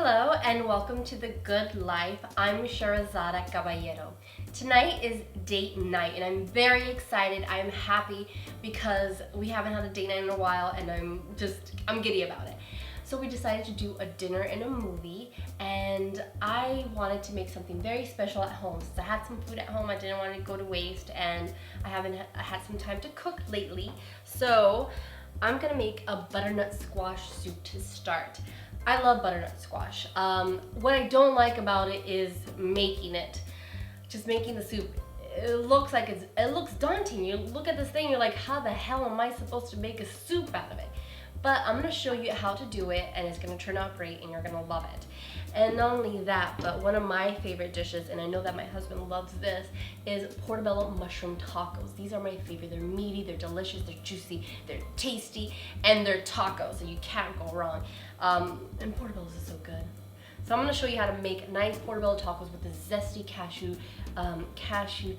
Hello and welcome to The Good Life. I'm Sherazada Caballero. Tonight is date night and I'm very excited. I'm happy because we haven't had a date night in a while and I'm giddy about it. So we decided to do a dinner and a movie, and I wanted to make something very special at home. Since I had some food at home, I didn't want it to go to waste, and I had some time to cook lately. So I'm gonna make a butternut squash soup to start. I love butternut squash. What I don't like about it is making it. Just making the soup. It looks daunting. You look at this thing, you're like, how the hell am I supposed to make a soup out of it? But I'm gonna show you how to do it, and it's gonna turn out great, and you're gonna love it. And not only that, but one of my favorite dishes, and I know that my husband loves this, is portobello mushroom tacos. These are my favorite. They're meaty, they're delicious, they're juicy, they're tasty, and they're tacos, so you can't go wrong. And portobellos is so good. So I'm gonna show you how to make nice portobello tacos with the zesty cashew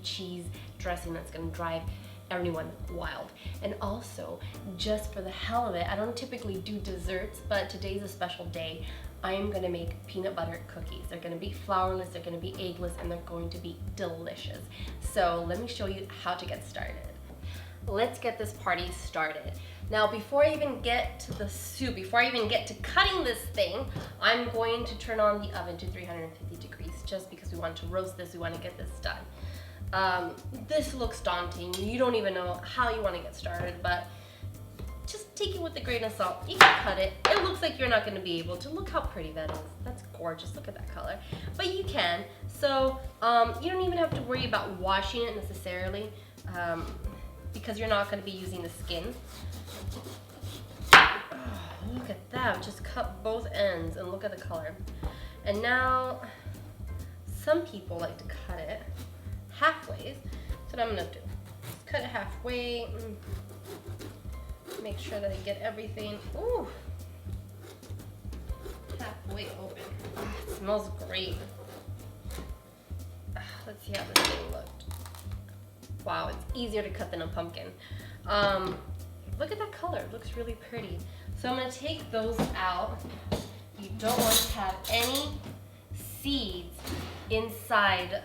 cheese dressing that's gonna drive everyone wild. And also, just for the hell of it, I don't typically do desserts, but today's a special day. I am gonna make peanut butter cookies. They're gonna be flourless, they're gonna be eggless, and they're going to be delicious. So let me show you how to get started. Let's get this party started. Now, before I even get to the soup, before I even get to cutting this thing, I'm going to turn on the oven to 350 degrees just because we want to roast this, we want to get this done. This looks daunting. You don't even know how you want to get started, but just take it with a grain of salt. You can cut it. It looks like you're not going to be able to. Look how pretty that is. That's gorgeous. Look at that color. But you can. So you don't even have to worry about washing it necessarily because you're not going to be using the skin. Oh, look at that. Just cut both ends and look at the color. And now some people like to cut it halfway. That's what I'm gonna do. Just cut it halfway. Make sure that I get everything. Ooh, halfway open. It smells great. Let's see how this thing looked. Wow, it's easier to cut than a pumpkin. Look at that color. It looks really pretty. So I'm gonna take those out. You don't want to have any seeds inside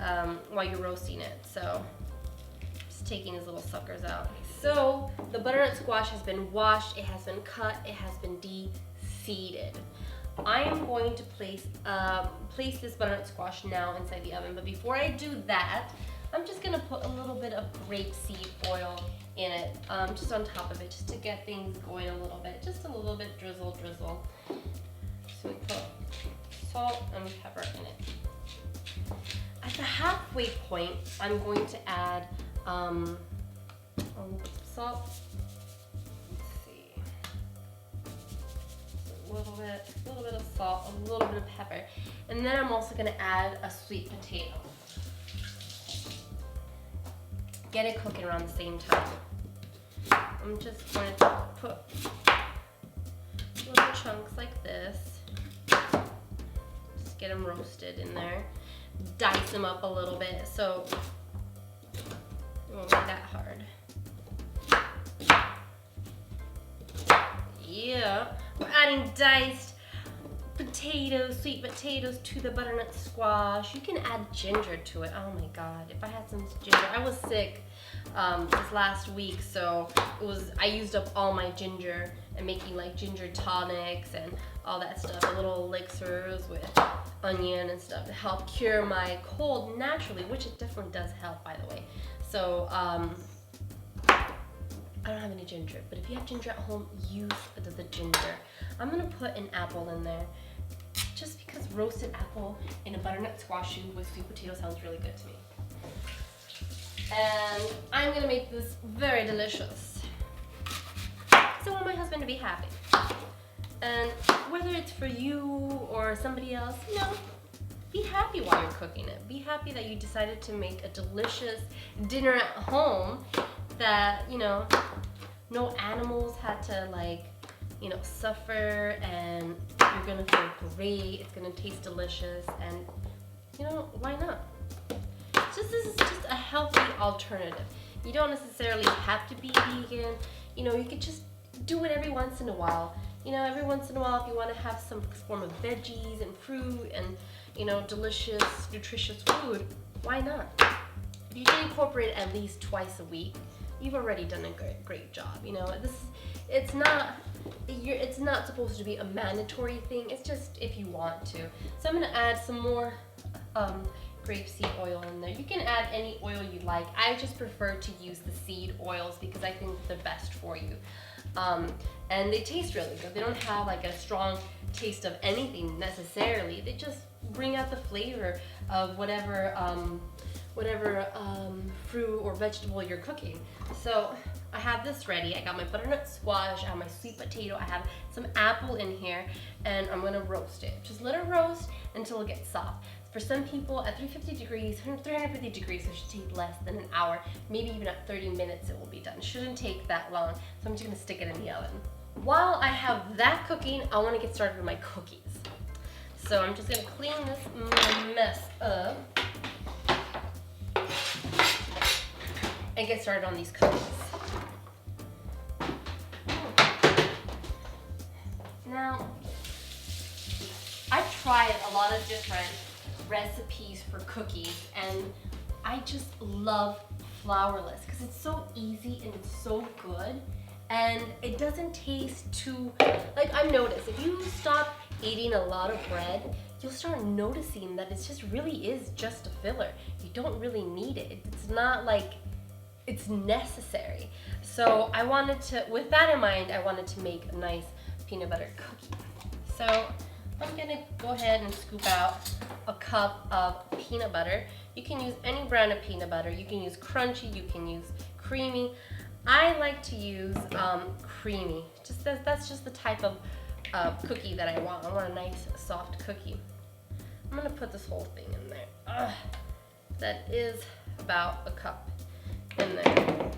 while you're roasting it. So just taking these little suckers out. So the butternut squash has been washed, it has been cut, it has been de-seeded. I am going to place this butternut squash now inside the oven, but before I do that, I'm just gonna put a little bit of grapeseed oil in it, just on top of it, just to get things going a little bit, just a little bit drizzle. So we put salt and pepper in it. At the halfway point, I'm going to add salt. Let's see, a little bit of salt, a little bit of pepper, and then I'm also going to add a sweet potato. Get it cooking around the same time. I'm just going to put little chunks like this. Just get them roasted in there. Dice them up a little bit so it won't be that hard. Yeah, we're adding diced potatoes, sweet potatoes to the butternut squash. You can add ginger to it. Oh my god, if I had some ginger. I was sick this last week, so I used up all my ginger and making like ginger tonics and all that stuff, the little elixirs with onion and stuff to help cure my cold naturally, which it definitely does help, by the way. So I don't have any ginger, but if you have ginger at home, use the ginger. I'm gonna put an apple in there just because roasted apple in a butternut squash soup with sweet potato sounds really good to me. And I'm gonna make this very delicious. So I want my husband to be happy. And whether it's for you or somebody else, be happy while you're cooking it. Be happy that you decided to make a delicious dinner at home that, no animals had to suffer, and you're gonna feel great, it's gonna taste delicious, and why not? This is just a healthy alternative. You don't necessarily have to be vegan. You could just do it every once in a while you know, every once in a while, if you want to have some form of veggies and fruit and, you know, delicious, nutritious food, why not? If you can incorporate it at least twice a week, you've already done a great job. You know, it's not supposed to be a mandatory thing. It's just if you want to. So I'm gonna add some more grapeseed oil in there. You can add any oil you like. I just prefer to use the seed oils because I think they're best for you. And they taste really good. They don't have like a strong taste of anything necessarily. They just bring out the flavor of whatever fruit or vegetable you're cooking. So I have this ready. I got my butternut squash, I have my sweet potato, I have some apple in here, and I'm gonna roast it. Just let it roast until it gets soft. For some people at 350 degrees, it should take less than an hour, maybe even at 30 minutes it will be done. It shouldn't take that long, so I'm just gonna stick it in the oven. While I have that cooking, I wanna get started with my cookies. So I'm just gonna clean this mess up and get started on these cookies. Now, I've tried a lot of different recipes for cookies, and I just love flourless because it's so easy and it's so good, and it doesn't taste too, like I've noticed, if you stop eating a lot of bread, you'll start noticing that it just really is just a filler. You don't really need it. It's not like it's necessary. So I wanted to, with that in mind, I wanted to make a nice peanut butter cookie. So I'm gonna go ahead and scoop out a cup of peanut butter. You can use any brand of peanut butter. You can use crunchy, you can use creamy. I like to use creamy. That's just the type of cookie that I want. I want a nice soft cookie. I'm gonna put this whole thing in there. That is about a cup in there.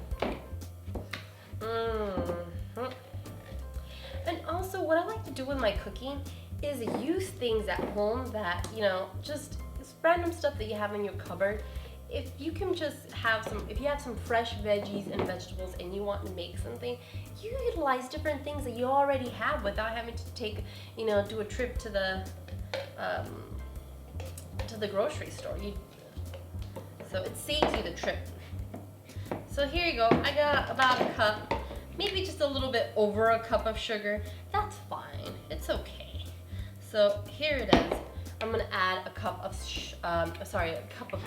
And also what I like to do with my cooking is use things at home that, you know, just random stuff that you have in your cupboard. If you can just have if you have some fresh veggies and vegetables and you want to make something, you utilize different things that you already have without having to take, you know, do a trip to the grocery store. So it saves you the trip. So here you go. I got about a cup, maybe just a little bit over a cup of sugar. That's fine. It's okay. So here it is. I'm gonna add a cup of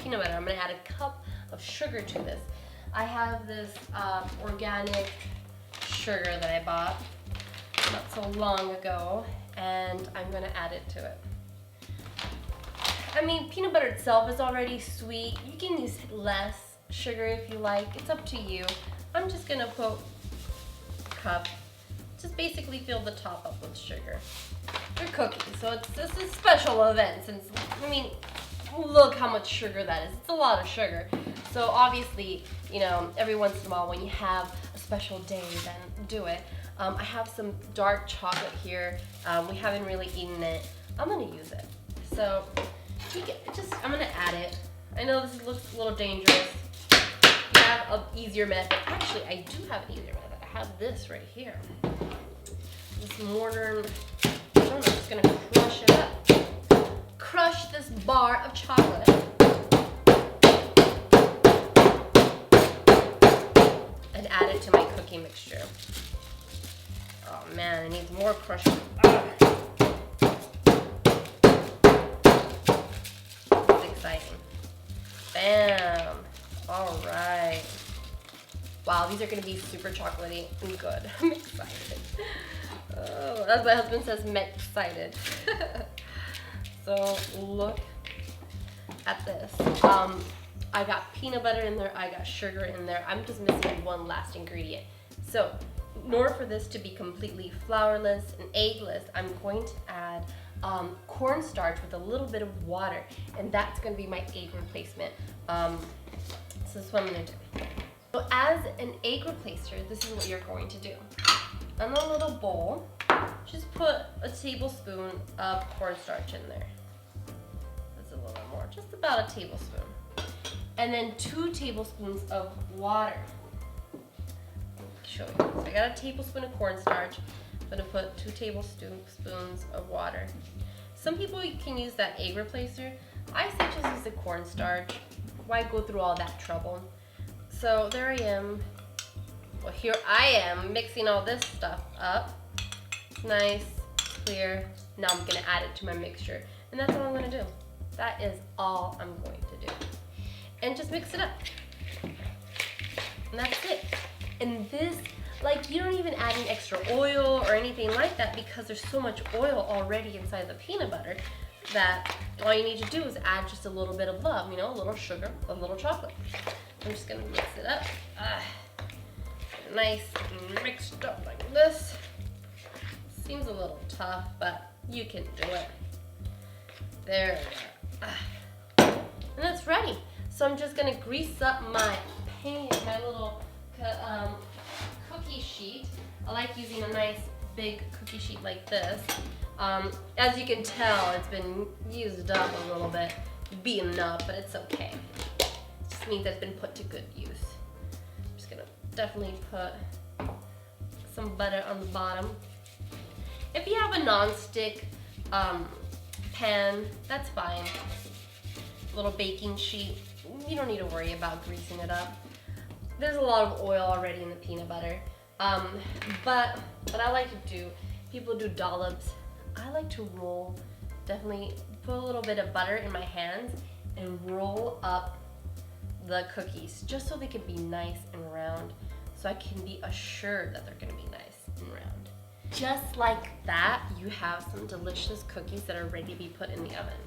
peanut butter. I'm gonna add a cup of sugar to this. I have this organic sugar that I bought not so long ago, and I'm gonna add it to it. I mean, peanut butter itself is already sweet. You can use less sugar if you like. It's up to you. I'm just gonna put a cup. Just basically fill the top up with sugar. You're cooking, so this is a special event since, I mean, look how much sugar that is. It's a lot of sugar. So obviously, you know, every once in a while when you have a special day, then do it. I have some dark chocolate here. We haven't really eaten it. I'm gonna use it. So I'm gonna add it. I know this looks a little dangerous. You have an easier method. Actually, I do have an easier method. I have this right here. This mortar. I'm just gonna crush it up. Crush this bar of chocolate. And add it to my cookie mixture. Oh man, I need more crushing. It's exciting. Bam. All right. Wow, these are gonna be super chocolatey and good. I'm excited. Oh, as my husband says, I'm excited. So look at this. I got peanut butter in there, I got sugar in there. I'm just missing one last ingredient. So in order for this to be completely flourless and eggless, I'm going to add cornstarch with a little bit of water, and that's going to be my egg replacement. So this is what I'm going to do. So as an egg replacer, this is what you're going to do. In a little bowl, just put a tablespoon of cornstarch in there. That's a little more, just about a tablespoon. And then 2 tablespoons of water. I'll show you. So I got a tablespoon of cornstarch. I'm gonna put 2 tablespoons of water. Some people can use that egg replacer. I say just use the cornstarch. Why go through all that trouble? So there I am. Well, here I am mixing all this stuff up. It's nice, clear. Now I'm gonna add it to my mixture. And that's all I'm gonna do. That is all I'm going to do. And just mix it up. And that's it. And this, like, you don't even add any extra oil or anything like that because there's so much oil already inside the peanut butter that all you need to do is add just a little bit of love, you know, a little sugar, a little chocolate. I'm just gonna mix it up. Nice mixed up like this. Seems a little tough, but you can do it. There we are. And it's ready. So I'm just gonna grease up my pan, my little cookie sheet. I like using a nice big cookie sheet like this. As you can tell, it's been used up a little bit, beaten up, but it's okay. It just means that it's been put to good use. I'm just gonna definitely put some butter on the bottom. If you have a non-stick pan, that's fine. A little baking sheet, you don't need to worry about greasing it up. There's a lot of oil already in the peanut butter. But what I like to do, people do dollops. I like to roll, definitely put a little bit of butter in my hands and roll up the cookies just so they can be nice and round, so I can be assured that they're gonna be nice and round. Just like that, you have some delicious cookies that are ready to be put in the oven.